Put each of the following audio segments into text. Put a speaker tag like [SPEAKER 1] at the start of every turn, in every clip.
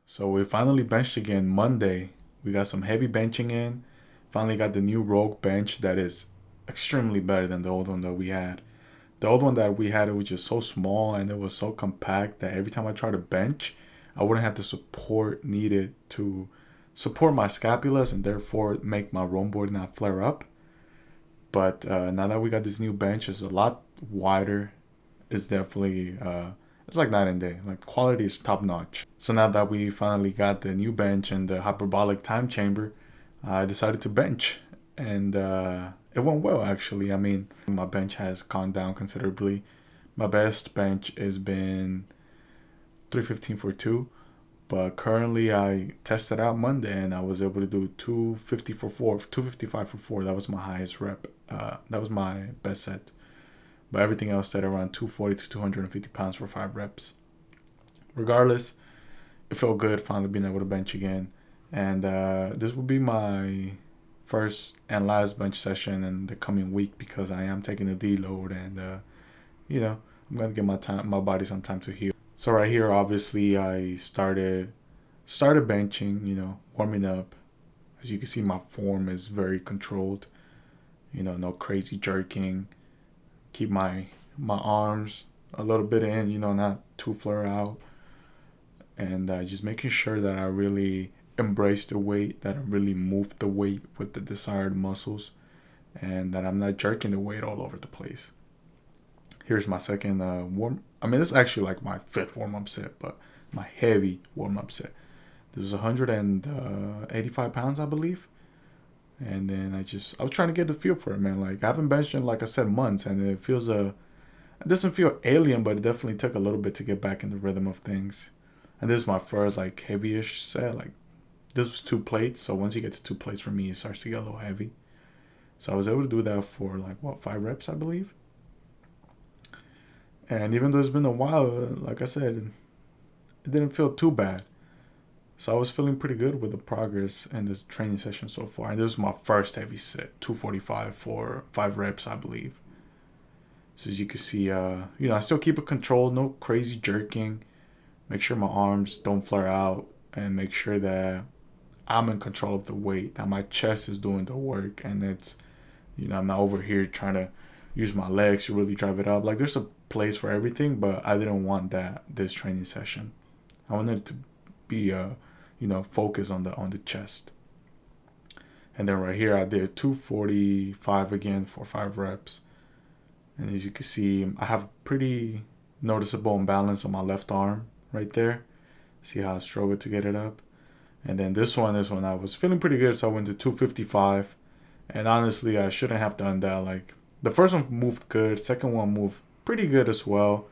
[SPEAKER 1] So we finally benched again Monday. We got some heavy benching in. Finally got the new Rogue bench that is extremely better than the old one that we had. The old one that we had, it was just so small and it was so compact that every time I tried to bench, I wouldn't have the support needed to support my scapulas and therefore make my rhomboid not flare up. But now that we got this new bench, it's a lot wider. It's definitely it's like night and day. Like quality is top notch. So now that we finally got the new bench and the hyperbolic time chamber, I decided to bench, and it went well actually. I mean, my bench has gone down considerably. My best bench has been 315 for 2, but currently I tested out Monday and I was able to do 250 for 4, 255 for 4. That was my highest rep. That was my best set. But everything else stayed around 240 to 250 pounds for 5 reps. Regardless, it felt good finally being able to bench again. And this will be my first and last bench session in the coming week because I am taking a deload and I'm gonna give my body some time to heal. So right here, obviously, I started benching, warming up. As you can see, my form is very controlled. No crazy jerking. Keep my arms a little bit in, not too flare out. And just making sure that I really embrace the weight, that I really move the weight with the desired muscles, and that I'm not jerking the weight all over the place. Here's my second this is actually like my 5th warm-up set, but my heavy warm-up set. This was 185 pounds, I believe. And then I was trying to get the feel for it, man. Like, I haven't benched in, like I said, months, and it doesn't feel alien, but it definitely took a little bit to get back in the rhythm of things. And this is my first, like, heavy-ish set. Like, this was 2 plates, so once you get to 2 plates for me, it starts to get a little heavy. So I was able to do that for, 5 reps, I believe. And even though it's been a while, like I said, it didn't feel too bad. So I was feeling pretty good with the progress in this training session so far. And this is my first heavy set, 245 for 5 reps, I believe. So as you can see, I still keep it controlled, no crazy jerking. Make sure my arms don't flare out and make sure that I'm in control of the weight, that my chest is doing the work, and it's, I'm not over here trying to use my legs to really drive it up. Like, there's a place for everything, but I didn't want this training session. I wanted it to be focus on the chest. And then right here I did 245 again for 5 reps. And as you can see, I have pretty noticeable imbalance on my left arm right there. See how I struggled to get it up. And then this one I was feeling pretty good, so I went to 255. And honestly, I shouldn't have done that. Like, the first one moved good, second one moved pretty good as well.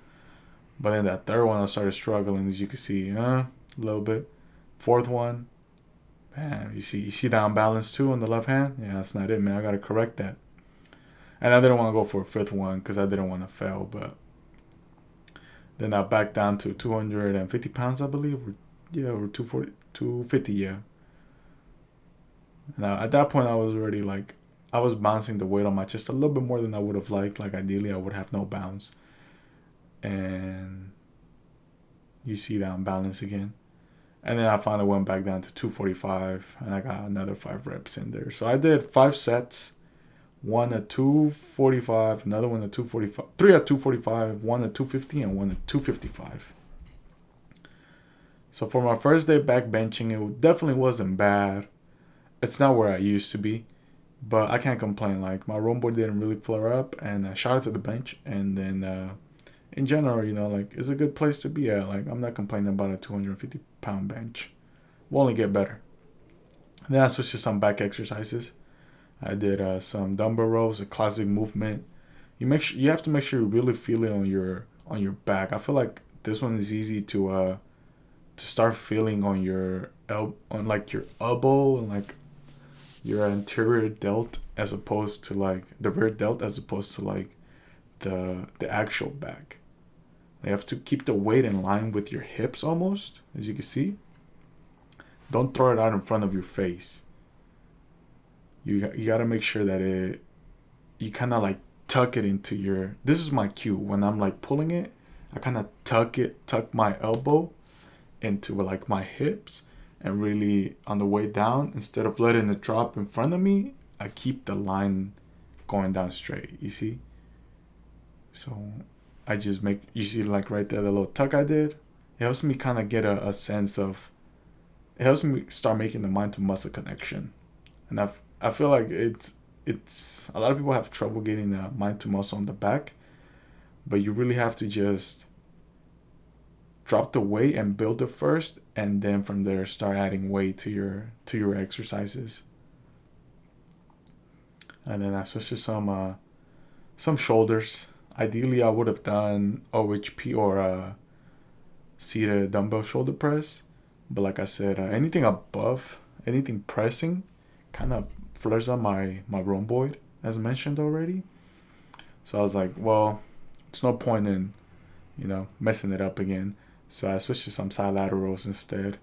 [SPEAKER 1] But then that third one I started struggling, as you can see, a little bit. Fourth one, man, you see that imbalance too on the left hand? Yeah, that's not it, man. I gotta correct that. And I didn't want to go for a 5th one because I didn't want to fail, but then I backed down to 250 pounds, I believe. Or 240, 250, yeah. And at that point, I was already I was bouncing the weight on my chest a little bit more than I would have liked. Like, ideally, I would have no bounce. And you see that imbalance again. And then I finally went back down to 245, and I got another 5 reps in there. So I did 5 sets, 1 at 245, another one at 245, 3 at 245, 1 at 250, and 1 at 255. So for my first day back benching, it definitely wasn't bad. It's not where I used to be, but I can't complain. Like, my rhomboid didn't really flare up, and I shot it to the bench, and then in general, it's a good place to be at. Like, I'm not complaining about a 250-pound bench. We'll only get better. Then I switched to some back exercises. I did some dumbbell rows, a classic movement. You have to make sure you really feel it on your back. I feel like this one is easy to start feeling on your elbow and like your anterior delt, as opposed to like the rear delt, as opposed to like the actual back. You have to keep the weight in line with your hips almost, as you can see. Don't throw it out in front of your face. You got to make sure that you kind of like tuck it into your, this is my cue. When I'm like pulling it, I kind of tuck my elbow into like my hips, and really on the way down, instead of letting it drop in front of me, I keep the line going down straight. You see? So I just make, you see like right there, the little tuck I did. It helps me kind of get a sense of, it helps me start making the mind to muscle connection. And I feel like it's a lot of people have trouble getting the mind to muscle on the back, but you really have to just drop the weight and build it first, and then from there start adding weight to your exercises. And then I switched to some shoulders. Ideally, I would have done OHP or seated dumbbell shoulder press, but like I said, anything above, anything pressing, kind of flares up my rhomboid, as mentioned already. So I was like, well, it's no point in, messing it up again. So I switched to some side laterals instead.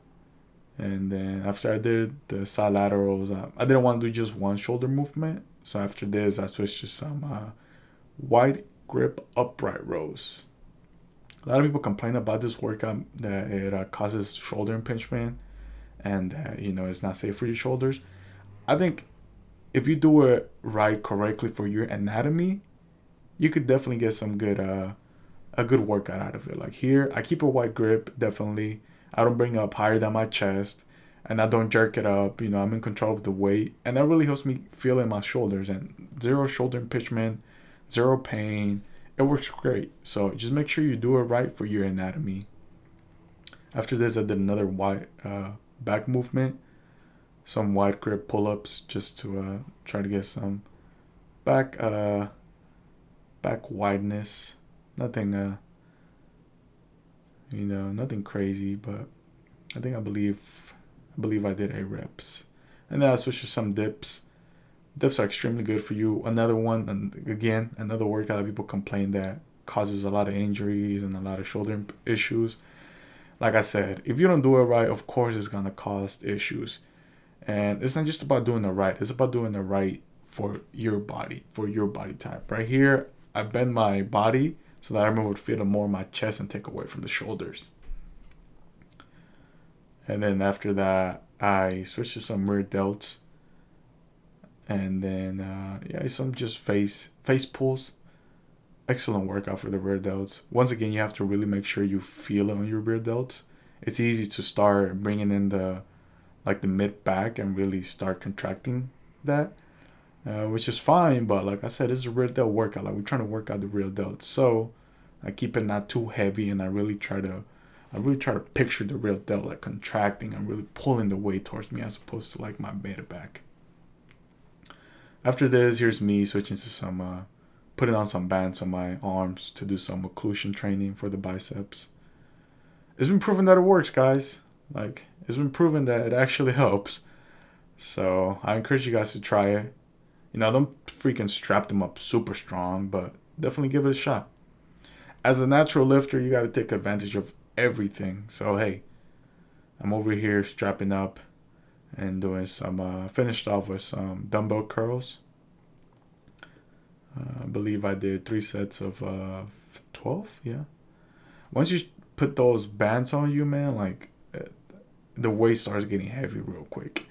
[SPEAKER 1] And then after I did the side laterals, I didn't want to do just one shoulder movement. So after this, I switched to some wide grip upright rows. A lot of people complain about this workout that it causes shoulder impingement, and that, it's not safe for your shoulders. I think if you do it right, correctly for your anatomy, you could definitely get some good a good workout out of it. Like here, I keep a wide grip, definitely. I don't bring it up higher than my chest, and I don't jerk it up. I'm in control of the weight, and that really helps me feel in my shoulders, and zero shoulder impingement, zero pain. It works great. So just make sure you do it right for your anatomy. After this, I did another wide back movement, some wide grip pull-ups, just to try to get some back wideness. Nothing nothing crazy, but I believe I did 8 reps. And then I switched to some dips. Dips are extremely good for you. Another one, and again, another workout that people complain that causes a lot of injuries and a lot of shoulder issues. Like I said, if you don't do it right, of course it's gonna cause issues. And it's not just about doing it right. It's about doing it right for your body type. Right here, I bend my body so that I would feel more in my chest and take away from the shoulders. And then after that, I switched to some rear delts. And then, some just face pulls. Excellent workout for the rear delts. Once again, you have to really make sure you feel it on your rear delts. It's easy to start bringing in the mid back and really start contracting that, which is fine. But like I said, this is a rear delt workout. Like we're trying to work out the rear delts. So I keep it not too heavy, and I really try to picture the rear delt like contracting and really pulling the weight towards me, as opposed to like my beta back. After this, here's me switching to some, putting on some bands on my arms to do some occlusion training for the biceps. It's been proven that it works, guys. Like, it's been proven that it actually helps. So I encourage you guys to try it. Don't freaking strap them up super strong, but definitely give it a shot. As a natural lifter, you got to take advantage of everything. So, hey, I'm over here strapping up and doing some, finished off with some dumbbell curls. I believe I did 3 sets of 12, yeah. Once you put those bands on you, man, like, the weight starts getting heavy real quick.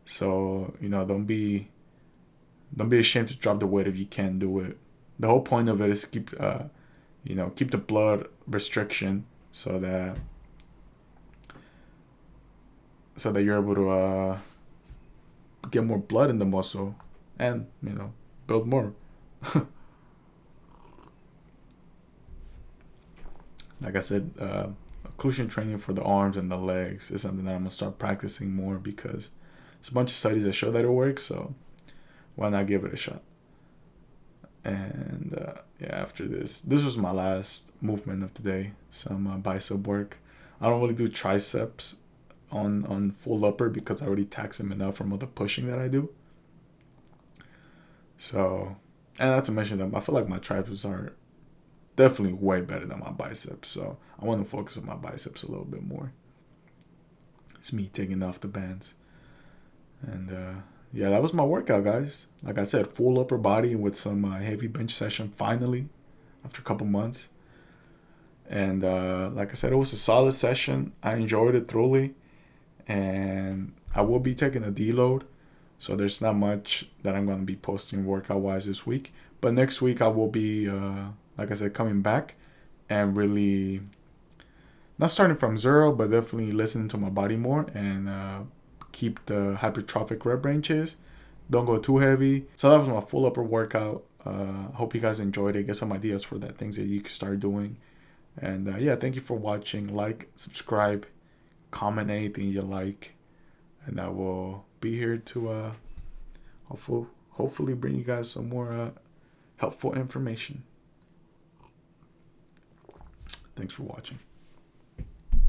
[SPEAKER 1] So, don't be ashamed to drop the weight if you can't do it. The whole point of it is keep the blood restriction so that you're able to get more blood in the muscle and, build more. Like I said, occlusion training for the arms and the legs is something that I'm going to start practicing more, because there's a bunch of studies that show that it works, so why not give it a shot? And after this was my last movement of the day, some bicep work. I don't really do triceps on full upper because I already tax them enough from all the pushing that I do. So, and not to mention that I feel like my triceps are definitely way better than my biceps. So I want to focus on my biceps a little bit more. It's me taking off the bands. And that was my workout, guys. Like I said, full upper body with some heavy bench session finally after a couple months. And like I said, it was a solid session. I enjoyed it thoroughly. And I will be taking a deload. So there's not much that I'm going to be posting workout-wise this week. But next week I will be, like I said, coming back and really not starting from zero, but definitely listening to my body more and keep the hypertrophic rep ranges. Don't go too heavy. So that was my full upper workout. Hope you guys enjoyed it. Get some ideas for that, things that you can start doing. And yeah, thank you for watching. Like, subscribe, comment anything you like. And I will be here to hopefully bring you guys some more helpful information. Thanks for watching.